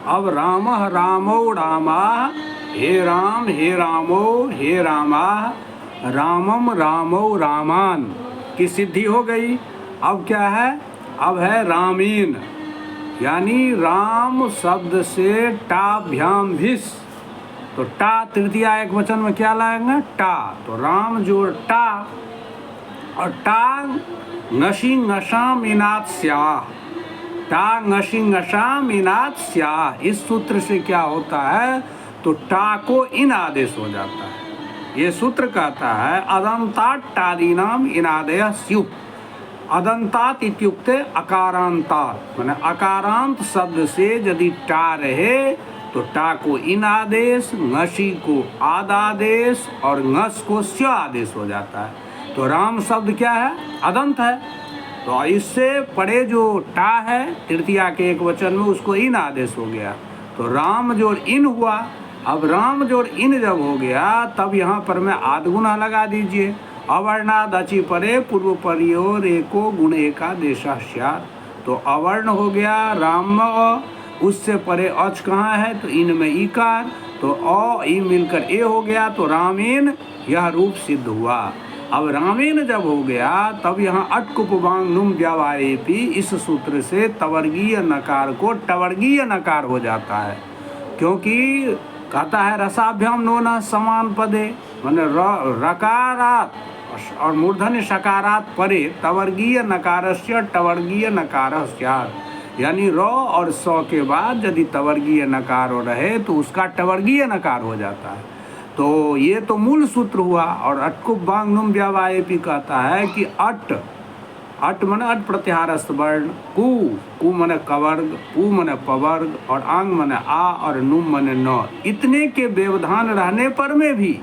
अब रामः रामो रामा, हे रामो हे रामा, रामम रामो रामान की सिद्धि हो गई। अब क्या है? अब है रामीन, यानी राम शब्द से टाभ्याम भिस। तो टा तृतीया एक वचन में क्या लाएंगे? टा। तो राम जोड़ टा और टा ngशी ngशाम इनात स्याह, टा ngशी ngशाम इनात स्याह। इस सूत्र से क्या होता है? तो टा को इन आदेश हो जाता है। ये सूत्र कहता है अदंतात टादीनाम इनादय स्यु। अदंतात इत्युक्ते अकारांतात, माने अकारांत शब्द से यदि टा रहे तो टा को इन आदेश, ngशी को आद आदेश और ngस को स्य आदेश हो जाता है। तो राम शब्द क्या है? अदंत है। तो इससे परे जो टा है तृतीया के एक वचन में, उसको इन आदेश हो गया। तो राम जोड़ इन हुआ। अब राम जोड़ इन जब हो गया तब यहाँ पर मैं आदगुना लगा दीजिए। अवर्णाद अचि परे पूर्व परियोर एको गुण एका देशा स्यात्। तो अवर्ण हो गया राम, उससे परे अच कहाँ है? तो इन में इकार, तो अ ई मिलकर ए हो गया। तो रामेन यह रूप सिद्ध हुआ। अब रामेन जब हो गया तब यहाँ अटकुपवांग नुम व्यावारेपी, इस सूत्र से तवर्गीय नकार को टवर्गीय नकार हो जाता है। क्योंकि कहता है रसाभ्याम नोना समान पदे, माने रकारात और मूर्धन्य सकारात परे तवर्गीय नकारस्य टवर्गीय नकारः स्यात्। यानी र और स के बाद यदि तवर्गीय नकार रहे तो उसका टवर्गीय नकार हो जाता है। तो ये तो मूल सूत्र हुआ। और अटकुपवांग नुम व्यावारेपी कहता है कि अट मन अट प्रत्याहारस्थ वर्ण, कु मन कवर्ग, पु मन पवर्ग और आंग मन आ और नुम मन न, इतने के व्यवधान रहने पर में भी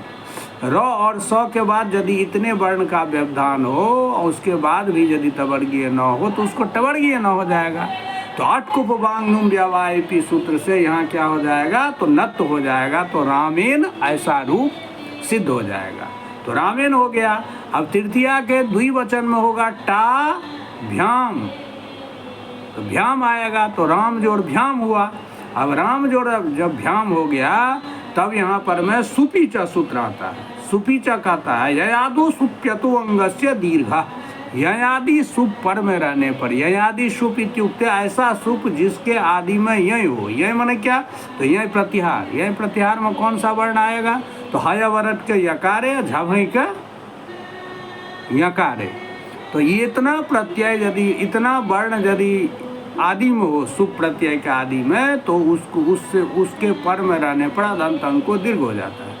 र और स के बाद यदि इतने वर्ण का व्यवधान हो और उसके बाद भी यदि तवर्गीय न हो तो उसको टवर्गीय न हो जाएगा। तो अटकुपवांग नुम व्यावारेपी सूत्र से यहाँ क्या हो जाएगा? तो नत्व हो जाएगा। तो रामेन ऐसा रूप सिद्ध हो जाएगा। तो रामेन हो गया। अब तृतीया के द्विवचन में होगा टा भ्याम, तो भ्याम आएगा। तो राम जोड़ भ्याम हुआ। अब राम जोड़ जब भ्याम हो गया तब यहाँ पर में सुपीचा सूत्र आता है। सुपीचा कहता है ययादो सुप्यतो अंगस्य दीर्घा, ययादि सुप पर में रहने पर, ययादि सुप इत्युक्ते ऐसा सुप जिसके आदि में यय हो। यय माने क्या? तो यय प्रतिहार। यय प्रतिहार में कौन सा वर्ण आएगा? तो हय वरट के यकारे, झभई के यकारे। तो इतना प्रत्यय यदि, इतना वर्ण यदि आदि में हो, सुप प्रत्यय के आदि में, तो उसको उससे उसके पर में रहने पर अदंत अंग को दीर्घ हो जाता है।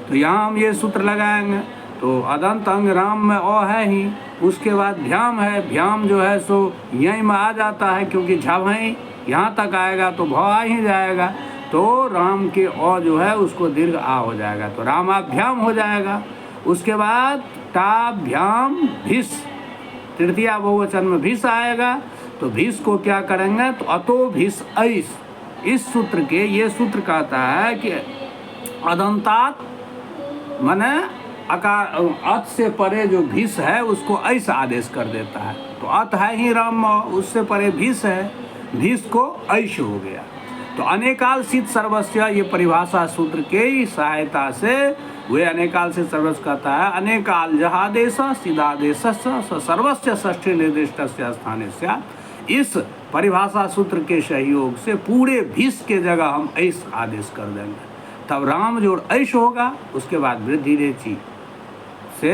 तो यहाँ हम ये सूत्र लगाएंगे। तो अदंत अंग राम में अ है ही, उसके बाद भ्याम है। भ्याम जो है सो यहीं में आ जाता है, क्योंकि झभई यहाँ तक आएगा तो भ आ ही जाएगा। तो राम के अ जो है उसको दीर्घ आ हो जाएगा। तो रामाभ्याम हो जाएगा। उसके बाद टाभ्याम भिस, तृतीया बहुवचन में भिस आएगा। तो भिस को क्या करेंगे? तो अतो भिस ऐस। इस सूत्र के, ये सूत्र कहता है कि अदंतात माने अकार, अत से परे जो भिस है उसको ऐसा आदेश कर देता है। तो अत है ही राम, उससे परे भिस है, भिस को ऐश हो गया। तो अनेकाल सिद्ध सर्वस्व, ये परिभाषा सूत्र के ही सहायता से वे अनेकाल से सर्वस्व कहता है अनेकाल जहादेश सिद्धादेश सर्वस्व षष्ठी निर्दिष्ट स्थान से। इस परिभाषा सूत्र के सहयोग से पूरे भिस के जगह हम ऐश आदेश कर देंगे। तब राम जोड़ ऐश होगा। उसके बाद वृद्धि रेची से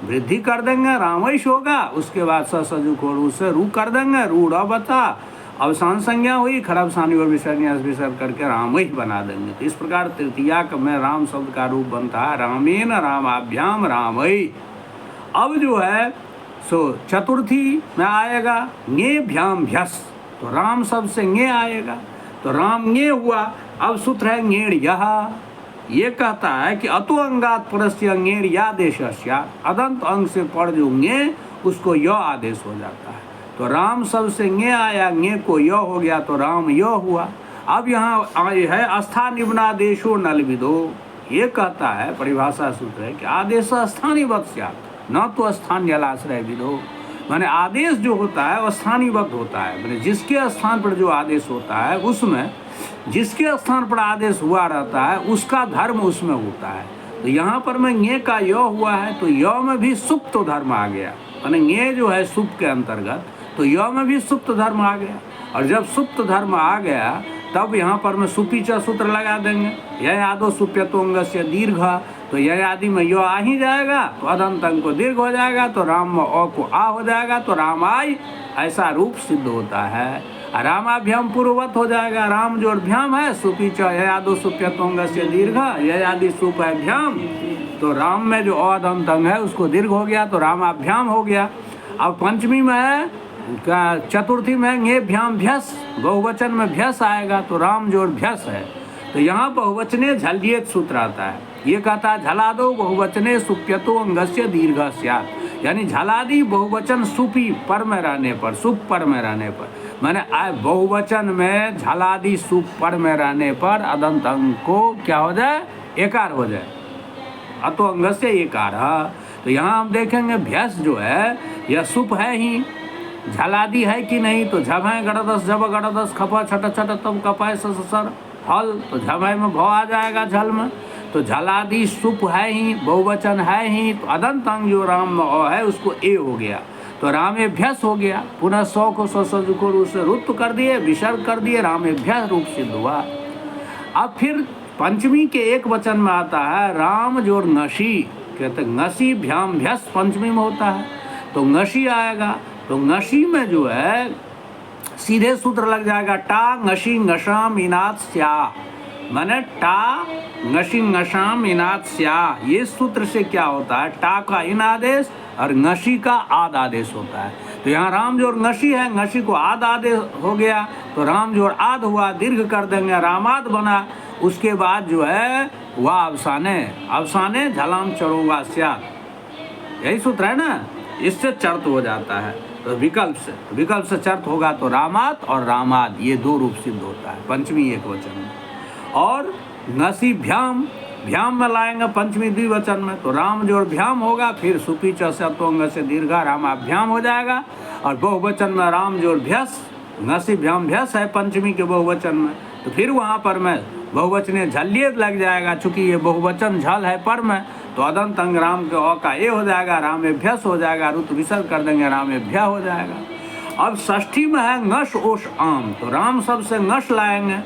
वृद्धि कर देंगे, रामैश होगा। उसके बाद सजु को रू से रू कर देंगे, रूढ़ बता अवसान संज्ञा हुई, खराब सानी और विसर्ग करके रामैश बना देंगे। तो इस प्रकार तृतीया में राम शब्द का रूप बनता है रामेन, रामाभ्याम, रामैश। अब जो है सो चतुर्थी में आएगा ङे भ्याम भ्यस। तो राम शब्द से ङे आएगा। तो राम ङे हुआ। अब सूत्र है ङेड़ यह। ये कहता है कि अतो अंगात परस्य ङेड़ या देश, अदंत अंग से पढ़ जो ङे उसको य आदेश हो जाता है। तो राम शब्द से ङे आया, ङे को य हो गया, तो राम य हुआ। अब यहाँ आए है स्थान निबनादेशो नल विदो। ये कहता है परिभाषा सूत्र है कि आदेश स्थानीवत स्यात्, न तो स्थान जलाश्रय विदो। माने आदेश जो होता है वो स्थानीवत होता है, माने जिसके स्थान पर जो आदेश होता है उसमें जिसके स्थान पर आदेश हुआ रहता है उसका धर्म उसमें होता है। तो यहाँ पर में ञे का य हुआ है तो य में भी सुप्त धर्म आ गया, यानी ञे जो है सुप के अंतर्गत, तो य में भी सुप्त धर्म आ गया। और जब सुप्त धर्म आ गया तब यहाँ पर में सुपी च सूत्र लगा देंगे, यह आदो सुप्यतोंग से दीर्घ, तो यह आदि में यो आ ही जाएगा तो अदंत अंग को दीर्घ हो जाएगा, तो राम में अ को आ हो जाएगा, तो रामाय ऐसा रूप सिद्ध होता है। रामाभ्याम पूर्ववत हो जाएगा, राम जो भ्याम है सुपी च यह आदो सुप्यतोंग से दीर्घ, यह आदि सुप है भ्याम, तो राम में जो अदंत अंग है उसको दीर्घ हो गया तो रामाभ्याम हो गया। अब पंचमी में है चतुर्थी में ङे भ्याम भ्यस, बहुवचन में भ्यस आएगा तो राम जोड़ भ्यस है। तो यहाँ बहुवचने झलियत सूत्र आता है, ये कहता है झलादो बहुवचने सुप्यतो अंगस्य दीर्घ स्यात्, यानी झलादि बहुवचन सुपी पर में रहने पर, सुप पर में रहने पर, मैंने बहुवचन में झलादि सुप पर में रहने पर अदंत अंग को क्या हो जाए, एकार हो जाए, अतो अंगस्य एकार। तो यहाँ हम देखेंगे भ्यस जो है यह सुप है ही, झलादि है कि नहीं, तो झभय गड़दस जब गड़दस खपा छट छट तब कपाय सर हल, तो झभय में भौ आ जाएगा झल में, तो झलादि सुप है ही, बहुवचन है ही, तो अदंत अंग जो राम में अ है उसको ए हो गया, तो रामेभ्यस हो गया। पुनः सौ को सज को उसे रुत्व कर दिए, विसर्ग कर दिए, रामेभ्यस रूप सिद्ध हुआ। अब फिर पंचमी के एक वचन में आता है राम जोड़ ngसी, कहते ngसी भ्याम भ्यस पंचमी में होता है, तो ngसी आएगा, तो ngसी में जो है सीधे सूत्र लग जाएगा टा ngसी ngसाम इनात स्या, माने टा ngसी ngसाम इनात स्या, ये सूत्र से क्या होता है, टा का इन आदेश और ngसी का आद आदेश होता है। तो यहाँ राम जोड़ ngसी है, ngसी को आद आदेश हो गया, तो राम जोड़ आद हुआ, दीर्घ कर देंगे, रामाद बना। उसके बाद जो है वह अवसाने, अवसाने झलाम चरोगा स्यात्, यही सूत्र है ना, इससे चर्त हो जाता है, तो विकल्प से, विकल्प से चर्त होगा तो रामात और रामाद ये दो रूप सिद्ध होता है पंचमी एक वचन में। और ngसी भ्याम, भ्याम में लाएंगे पंचमी द्विवचन में, तो राम जोड़ भ्याम होगा, फिर सुपी च सत्वंग से दीर्घा रामाभ्याम हो जाएगा, और बहुवचन में राम जोड़ भ्यस, ngसी भ्याम भ्यस है पंचमी के बहुवचन में, तो फिर वहाँ पर में बहुवचने झलियत लग जाएगा, चूंकि ये बहुवचन झल है पर में, तो अदंत अंग राम के अ का ए हो जाएगा, रामेभ्यस हो जाएगा, रुत विसर्ग कर देंगे, रामेभ्य हो जाएगा। अब षष्ठी में है ngस ओष आम, तो राम शब्द से ngस लाएंगे,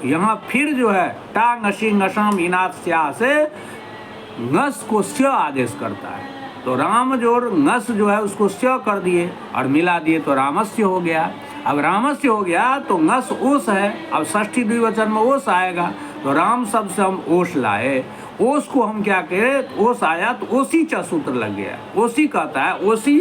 यहाँ फिर जो है टा ngसी ngसाम इनात स्या से ngस को स्य आदेश करता है, तो राम जोड़ ngस जो है उसको स्य कर दिए और मिला दिए, तो रामस्य हो गया। अब रामस्य हो गया तो ngस ओस है, अब षष्ठी द्विवचन में ओस आएगा, तो राम शब्द से हम ओस लाए, ओस को हम क्या करें, ओस आया तो ओसी च सूत्र लग गया, ओसी कहता है ओसी,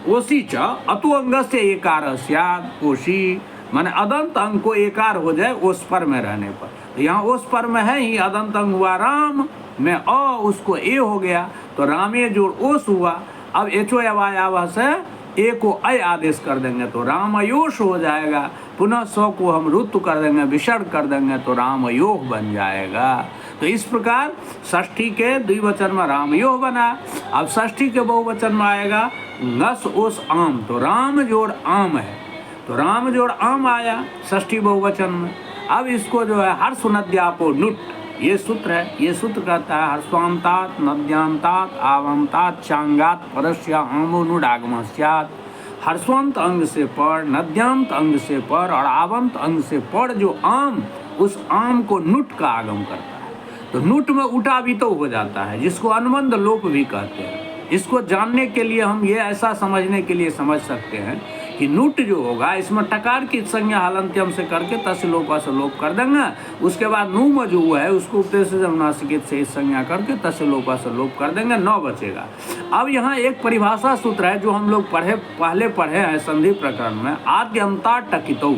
ओसी च अतो अंग से एकार स्यात्, ओसी माने अदंत अंग को एकार हो जाए ओस पर में रहने पर, तो यहाँ ओस पर में है ही, अदंत अंग हुआ राम में अ, उसको ए हो गया, तो रामे जोड़ ओस हुआ। अब एचो अवायाव से ए को अय आदेश कर देंगे तो रामयोष हो जाएगा, पुनः सौ को हम रुत्व कर देंगे, विसर्ग कर देंगे, तो रामयोग बन जाएगा। तो इस प्रकार षष्ठी के द्विवचन में रामयोग बना। अब षष्ठी के बहुवचन में आएगा ngस ओस आम, तो राम जोड़ आम है, तो राम जोड़ आम आया षष्ठी बहुवचन में। अब इसको जो है हर्ष नद्यापो नुट, ये सूत्र है, ये सूत्र कहता है हर्षवांतात नद्यांतात आवंतात चांगात परस्य आमो नुडागम स्यात्, हर्षवंत अंग से पर, नद्यांत अंग से पर और आवंत अंग से पर जो आम, उस आम को नुट का आगम करता है, तो नुट में उठा भी तो हो जाता है, जिसको अनुबंध लोप भी कहते हैं। इसको जानने के लिए हम ये ऐसा समझने के लिए समझ सकते हैं कि नुट जो होगा इसमें टकार की संज्ञा हलंत्यम से करके तस् लोपा से लोप कर देंगे, उसके बाद नू में जो है उसको उपदेश नासिकित से इस संज्ञा करके तस् लोपा से लोप कर देंगे, 9 बचेगा। अब यहाँ एक परिभाषा सूत्र है जो हम लोग पहले पढ़े हैं संधि प्रकरण में, आद्यंता टकितो,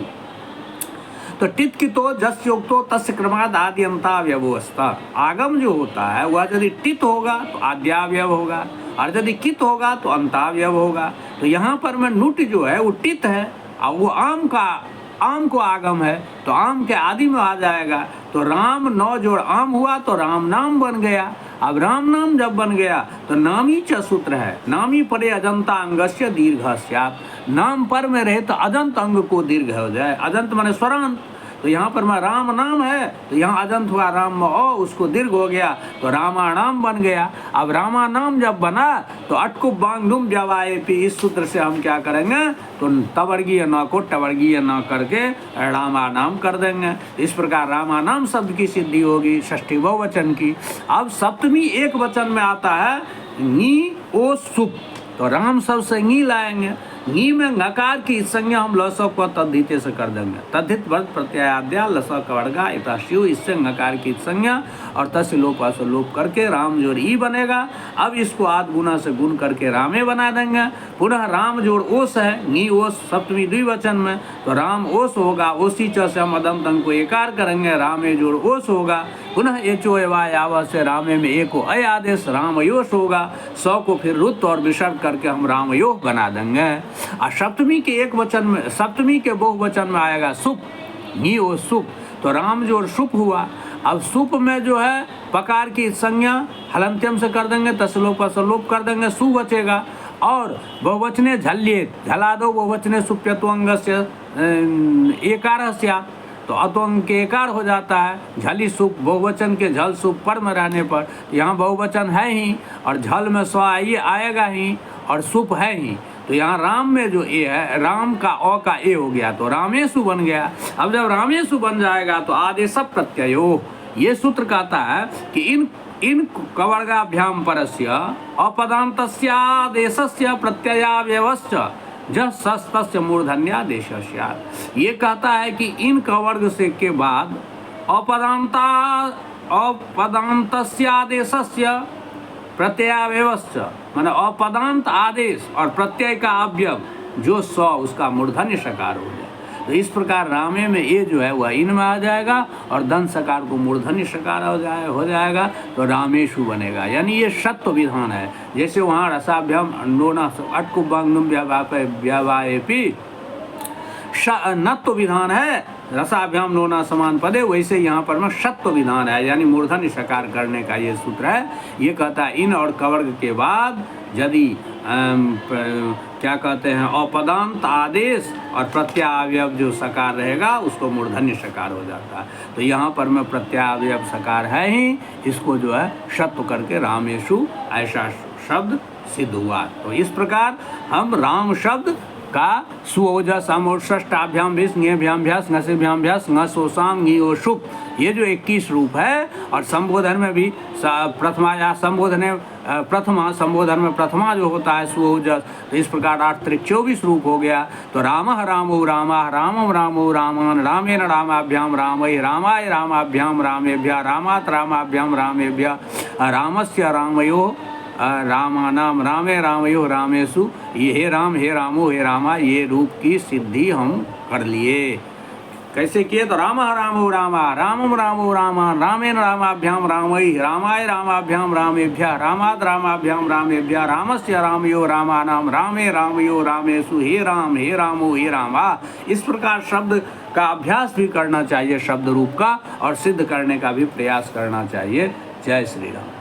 तो टित की तो जस योगतो तस्य क्रमाद आद्यंता व्यवस्था, आगम जो होता है वह यदि टित होगा तो आद्यावयव होगा और यदि कित होगा तो अंतावयव होगा। तो यहाँ पर में नुट जो है वो टित है और वो आम को आगम है, तो आम के आदि में आ जाएगा, तो राम 9 जोड़ आम हुआ तो राम नाम बन गया। अब राम नाम जब बन गया तो नामी च सूत्र है, नामी परे अजंता अंगस्य दीर्घ स्यात्, नाम पर में रहे तो अजंत अंग को दीर्घ हो जाए, अजंत माने स्वरांत, तो यहाँ पर मैं राम नाम है, तो यहाँ अजंत हुआ, राम में ओ, उसको दीर्घ हो गया तो रामानाम बन गया। अब रामानाम जब बना तो अटकुप बांगडुम जवाए पी, इस सूत्र से हम क्या करेंगे, तो तवर्गीय न को टवर्गीय न करके रामानाम कर देंगे। इस प्रकार रामानाम शब्द की सिद्धि होगी षष्ठी बहुवचन की। अब सप्तमी एक वचन में आता है नी ओ सुप, तो राम शब्द से नी लाएंगे। नी में नकार की संज्ञा हम लसो को तद्धिते से कर देंगे। तद्धित वर्ग प्रत्ययाद्या लसो कवर्गा इता शिव, इससे नकार की संज्ञा और तस्य लोप से लोप करके राम जोड़ ई बनेगा। अब इसको आद गुना से गुण करके रामे बना देंगे। पुनः राम जोड़ ओस है, नी ओस सप्तमी द्विवचन में, तो राम ओस होगा। ओसी च से हम अदम तंग को एकार करेंगे, रामे जोड़ ओस होगा। पुनः एचो एवाय आव से रामे में एको अय आदेश रामयोश होगा। सौ को फिर रुत और विसर्ग करके हम रामयोह बना देंगे। और सप्तमी के एक वचन में, सप्तमी के बहुवचन में आएगा सुप, नी ओ सुप, तो राम जोड़ सुप हुआ। अब सुप में जो है पकार की संज्ञा हलंत्यम से कर देंगे, तसलोप सलोप कर देंगे, सु बचेगा। और बहुवचने झल्येत, झला दो बहुवचने सुप्यत्वंगस्य एकारस्या, तो अतोंग के एकार हो जाता है। झली सुप, बहुवचन के झल सुप पर में रहने पर यहाँ बहुवचन है ही और झल में स्व आएगा ही और सुप है ही, तो यहाँ राम में जो ए है, राम का अ का ए हो गया तो रामेशु बन गया। अब जब रामेशु बन जाएगा तो आदेश प्रत्ययो, ये सूत्र कहता है कि इन कवर्गाभ्याम परस्य अपदान्तस्यादेशस्य प्रत्ययावयवश्च जस्य मूर्धन्यादेशस्य। ये कहता है कि इन कवर्ग से के बाद अपदान्तस्यादेशस्य प्रत्ययावयवश्च, माने अपदांत आदेश और प्रत्यय का अवयव जो स, उसका मूर्धन्य सकार हो जाए। तो इस प्रकार रामे में ये जो है वह इन में आ जाएगा और दंत सकार को मूर्धन्य सकार हो जाएगा, तो रामेशु बनेगा। यानी ये सत्व विधान है। जैसे वहाँ रसाभ्याम नोना अटकुबांगनुम व्यावाएपी नत्व विधान है, रसाभ्याम नोना समान पदे, वैसे यहाँ पर में सत्व विधान है, यानी मूर्धन्य सकार करने का ये सूत्र है। ये कहता है इन और कवर्ग के बाद यदि क्या कहते हैं अपदांत आदेश और प्रत्यावयव जो सकार रहेगा उसको मूर्धन्य सकार हो जाता है। तो यहाँ पर में प्रत्यावयव सकार है ही, इसको जो है सत्व करके रामेशु ऐसा शब्द सिद्ध हुआ। तो इस प्रकार हम राम शब्द का सुओजस अमोषष्टाभ्याम भीस ङेभ्याम भ्यास ङसेभ्याम भ्यास ङसोसाम ङी शुभ, ये जो 21 रूप है। और संबोधन में भी प्रथमा या संबोधन प्रथमा, संबोधन में प्रथमा जो होता है सुओजस, तो इस प्रकार 8 त्रिक 24 रूप हो गया। तो रामः रामो रामः रामम रामो रामान रामेण रामाभ्याम रामै रामाय रामाभ्याम रामेभ्यः रामात् रामाभ्याम रामेभ्यः रामस्य रामयो रामानाम रामे रामयो रामेशु, ये हे राम हे रामो हे रामा, ये रूप की सिद्धि हम कर लिए। कैसे किए, तो रामः रामो रामा रामम रामो रामा रामेण रामाभ्याम रामै रामाय रामाभ्याम रामेभ्यः रामात् रामाभ्याम रामेभ्यः रामस्य रामयो रामानाम रामे रामयो रामेशु, हे रामो हे रामा। इस प्रकार शब्द का अभ्यास भी करना चाहिए, शब्द रूप का, और सिद्ध करने का भी प्रयास करना चाहिए। जय श्री राम।